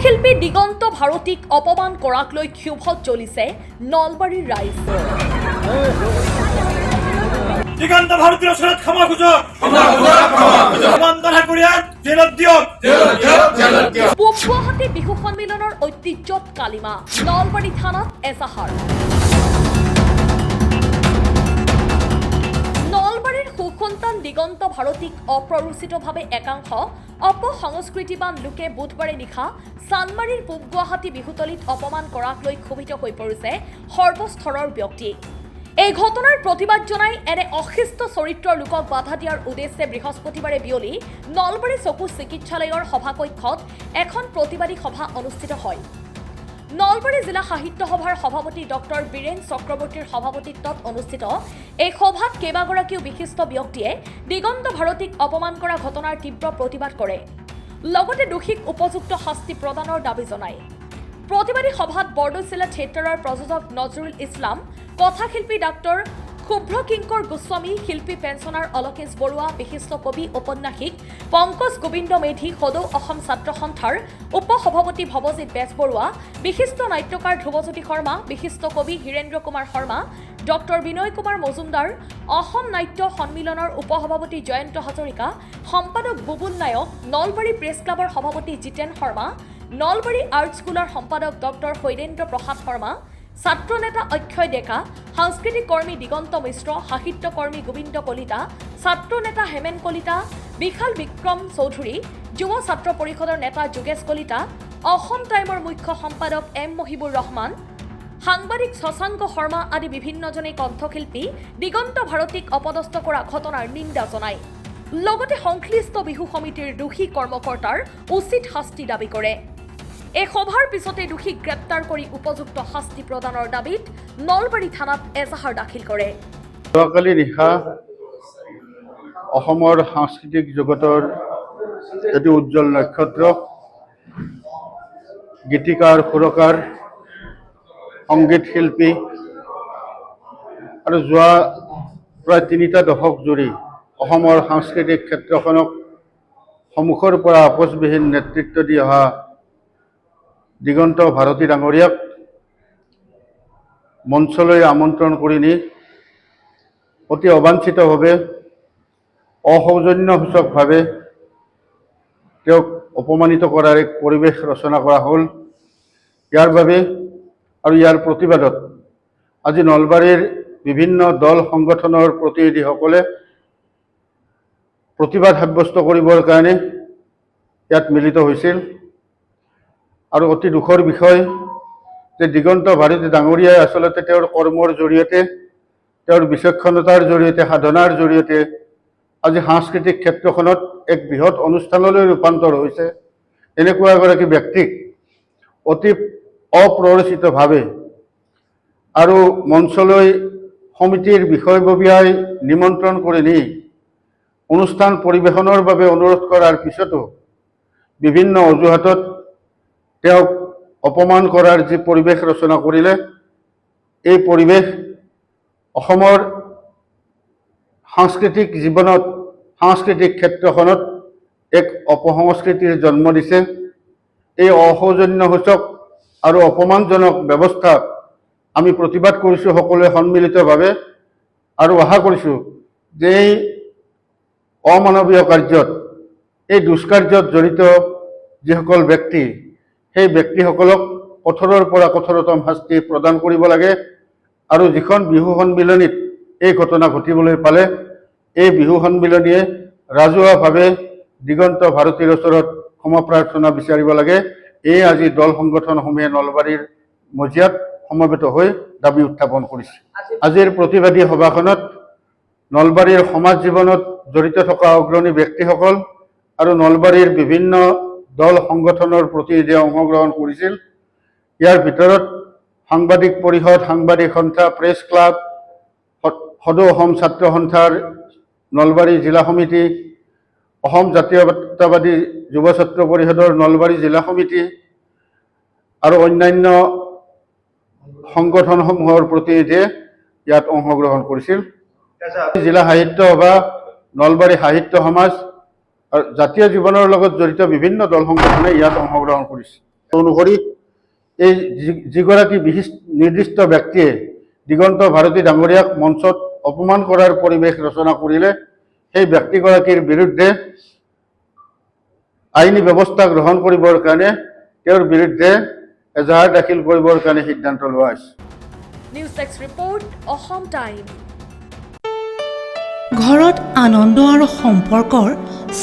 কণ্ঠশিল্পী দিগন্ত ভাৰতীক অপমান কৰাক লৈ ক্ষোভত জ্বলিছে নলবাৰীৰ ৰাইজ। দিগন্ত ভাৰতীয় ওচৰত ক্ষমা খুঁজক পূব গুৱাহাটী বিহু সন্মিলনৰ ঐতিহ্যত কালিমা, নলবাৰী থানাত এজাহাৰ। নলবাৰীৰ সুসন্তান দিগন্ত ভাৰতীক অপ্ৰৰোচিতভাৱে একাংশ অপসংস্কৃতিবান লোকে বুধবাৰে নিশা চানমাৰীৰ পূব গুৱাহাটী বিহুতলীত অপমান কৰাক লৈ ক্ষোভিত হৈ পৰিছে সৰ্বস্তৰৰ ব্যক্তি। এই ঘটনাৰ প্ৰতিবাদ জনাই এনে অশিষ্ট চৰিত্ৰৰ লোকক বাধা দিয়াৰ উদ্দেশ্যে বৃহস্পতিবাৰে বিয়লি নলবাৰী চকু চিকিৎসালয়ৰ সভাকক্ষত এখন প্ৰতিবাদী সভা অনুষ্ঠিত হয়। নলবাৰী জিলা সাহিত্য সভাৰ সভাপতি ডক্টৰ বীৰেন চক্ৰৱৰ্তীৰ সভাপতিত্বত অনুষ্ঠিত এই সভাত কেইবাগৰাকীও বিশিষ্ট ব্যক্তিয়ে দিগন্ত ভাৰতীক অপমান কৰা ঘটনাৰ তীব্ৰ প্ৰতিবাদ কৰে, লগতে দোষীক উপযুক্ত শাস্তি প্ৰদানৰ দাবী জনায়। প্ৰতিবাদী সভাত বৰদৈচিলা থিয়েটাৰৰ প্ৰযোজক নজৰুল ইছলাম, কথাশিল্পী ডাক্তৰ শুভ্ৰ কিংকৰ গোস্বামী, শিল্পী পেঞ্চনাৰ অলকেশ বৰুৱা, বিশিষ্ট কবি ঔপন্যাসিক পংকজ গোবিন্দ মেধি, সদৌ অসম ছাত্ৰ সন্থাৰ উপ সভাপতি ভৱজিৎ বেজবৰুৱা, বিশিষ্ট নাট্যকাৰ ধ্ৰুৱজ্যোতি শৰ্মা, বিশিষ্ট কবি হীৰেন্দ্ৰ কুমাৰ শৰ্মা, ডক্টৰ বিনয় কুমাৰ মজুমদাৰ, অসম নাট্য সন্মিলনৰ উপ সভাপতি জয়ন্ত হাজৰিকা, সম্পাদক বুবুল নায়ক, নলবাৰী প্ৰেছ ক্লাবৰ সভাপতি জিতেন শৰ্মা, নলবাৰী আৰ্ট স্কুলৰ সম্পাদক ডক্টৰ শৈলেন্দ্ৰ প্ৰসাদ শৰ্মা, ছাত্ৰ নেতা অক্ষয় ডেকা, সাংস্কৃতিক কৰ্মী দিগন্ত মিশ্ৰ, সাহিত্য কৰ্মী গোবিন্দ কলিতা, ছাত্ৰ নেতা হেমেন কলিতা, বিশাল বিক্ৰম চৌধুৰী, যুৱ ছাত্ৰ পৰিষদৰ নেতা যোগেশ কলিতা, অসম টাইমৰ মুখ্য সম্পাদক এম মহিবুৰ ৰহমান, সাংবাদিক শশাংক শৰ্মা আদি বিভিন্নজনে কণ্ঠশিল্পী দিগন্ত ভাৰতীক অপদস্থ কৰা ঘটনাৰ নিন্দা জনায়। লগতে সংশ্লিষ্ট বিহু সমিতিৰ দোষী কৰ্মকৰ্তাৰ উচিত শাস্তি দাবী কৰে। এই সভাৰ পিছতে দোষীক গ্ৰেপ্তাৰ কৰি উপযুক্ত শাস্তি প্ৰদানৰ দাবীত নলবাৰী থানাত এজাহাৰ দাখিল কৰে। যোৱাকালি নিশা অসমৰ সাংস্কৃতিক জগতৰ এটি উজ্জ্বল নক্ষত্ৰ, গীতিকাৰ, সুৰকাৰ, সংগীত শিল্পী আৰু যোৱা প্ৰায় 3টা দশক জুৰি অসমৰ সাংস্কৃতিক ক্ষেত্ৰখনক সন্মুখৰ পৰা আপোচবিহীন নেতৃত্ব দি অহা দিগন্ত ভাৰতী ডাঙৰীয়াক মঞ্চলৈ আমন্ত্ৰণ কৰি নি অতি অবাঞ্ছিতভাৱে অসৌজন্যসূচকভাৱে তেওঁক অপমানিত কৰাৰ এক পৰিৱেশ ৰচনা কৰা হ'ল। ইয়াৰ বাবে আৰু ইয়াৰ প্ৰতিবাদত আজি নলবাৰীৰ বিভিন্ন দল সংগঠনৰ প্ৰতিনিধিসকলে প্ৰতিবাদ সাব্যস্ত কৰিবৰ কাৰণে ইয়াত মিলিত হৈছিল। আৰু অতি দুখৰ বিষয় যে দিগন্ত ভাৰতী ডাঙৰীয়াই আচলতে তেওঁৰ কৰ্মৰ জৰিয়তে, তেওঁৰ বিচক্ষণতাৰ জৰিয়তে, সাধনাৰ জৰিয়তে আজি সাংস্কৃতিক ক্ষেত্ৰখনত এক বৃহৎ অনুষ্ঠানলৈ ৰূপান্তৰ হৈছে। এনেকুৱা এগৰাকী ব্যক্তিক অতি অপ্ৰৰোচিতভাৱে আৰু মঞ্চলৈ সমিতিৰ বিষয়ববীয়াই নিমন্ত্ৰণ কৰি নি অনুষ্ঠান পৰিৱেশনৰ বাবে অনুৰোধ কৰাৰ পিছতো বিভিন্ন অজুহাতত তেওঁক অপমান কৰাৰ যি পৰিৱেশ ৰচনা কৰিলে, এই পৰিৱেশ অসমৰ সাংস্কৃতিক জীৱনত, সাংস্কৃতিক ক্ষেত্ৰখনত এক অপসংস্কৃতিৰ জন্ম দিছে। এই অসৌজন্যসূচক আৰু অপমানজনক ব্যৱস্থাক আমি প্ৰতিবাদ কৰিছোঁ সকলোৱে সন্মিলিতভাৱে, আৰু আশা কৰিছোঁ যে এই অমানৱীয় কাৰ্যত, এই দুষ্কাৰ্যত জড়িত যিসকল ব্যক্তি, সেই ব্যক্তিসকলক কঠোৰৰ পৰা কঠোৰতম শাস্তি প্ৰদান কৰিব লাগে। আৰু যিখন বিহু সন্মিলনীত এই ঘটনা ঘটিবলৈ পালে, এই বিহু সন্মিলনীয়ে ৰাজহুৱাভাৱে দিগন্ত ভাৰতীৰ ওচৰত ক্ষমা প্ৰাৰ্থনা বিচাৰিব লাগে। এই আজি দল সংগঠনসমূহে নলবাৰীৰ মজিয়াত সমবেত হৈ দাবী উত্থাপন কৰিছে। আজিৰ প্ৰতিবাদী সভাখনত নলবাৰীৰ সমাজ জীৱনত জড়িত থকা অগ্ৰণী ব্যক্তিসকল আৰু নলবাৰীৰ বিভিন্ন দল সংগঠনৰ প্ৰতিনিধিয়ে অংশগ্ৰহণ কৰিছিল। ইয়াৰ ভিতৰত সাংবাদিক পৰিষদ, সাংবাদিক সন্থা, প্ৰেছ ক্লাব, সদৌ অসম ছাত্ৰ সন্থাৰ নলবাৰী জিলা সমিতি, অসম জাতীয়তাবাদী যুৱ ছাত্ৰ পৰিষদৰ নলবাৰী জিলা সমিতি আৰু অন্যান্য সংগঠনসমূহৰ প্ৰতিনিধিয়ে ইয়াত অংশগ্ৰহণ কৰিছিল। জিলা সাহিত্য সভা, নলবাৰী সাহিত্য সমাজ আৰু জাতীয় জীৱনৰ লগত জড়িত বিভিন্ন দল সংগঠনে ইয়াত অংশগ্ৰহণ কৰিছে। অনুসৰি এই যিগৰাকী নিৰ্দিষ্ট ব্যক্তিয়ে দিগন্ত ভাৰতী ডাঙৰীয়াক মঞ্চত অপমান কৰাৰ পৰিৱেশ ৰচনা কৰিলে সেই ব্যক্তিগৰাকীৰ বিৰুদ্ধে আইনী ব্যৱস্থা গ্ৰহণ কৰিবৰ কাৰণে তেওঁৰ বিৰুদ্ধে এজাহাৰ দাখিল কৰিবৰ কাৰণে সিদ্ধান্ত লোৱা হৈছে। News desk report, Assam time. ঘৰত আনন্দ আৰু সম্পৰ্কৰ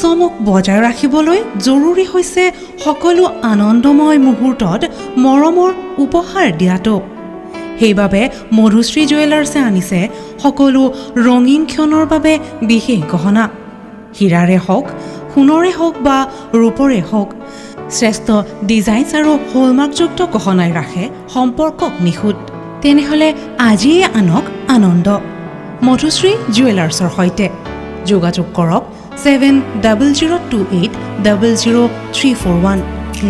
চমক বজাই ৰাখিবলৈ জৰুৰী হৈছে সকলো আনন্দময় মুহূৰ্তত মৰমৰ উপহাৰ দিয়াটো। সেইবাবে মধুশ্ৰী জুৱেলাৰ্ছে আনিছে সকলো ৰঙীন ক্ষণৰ বাবে বিশেষ গহনা। হীৰাৰে হওক, সোণৰে হওক বা ৰূপৰে হওক, শ্ৰেষ্ঠ ডিজাইনছ আৰু হলমাৰ্কযুক্ত গহনাই ৰাখে সম্পৰ্কক নিখুঁত। তেনেহ'লে আজিয়ে আনক আনন্দ মধুশ্ৰী জুৱেলাৰ্ছৰ সৈতে। যোগাযোগ কৰক 7002800341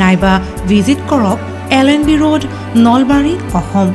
নাইবা ভিজিট কৰক LNB ৰোড, নলবাৰী, অসম।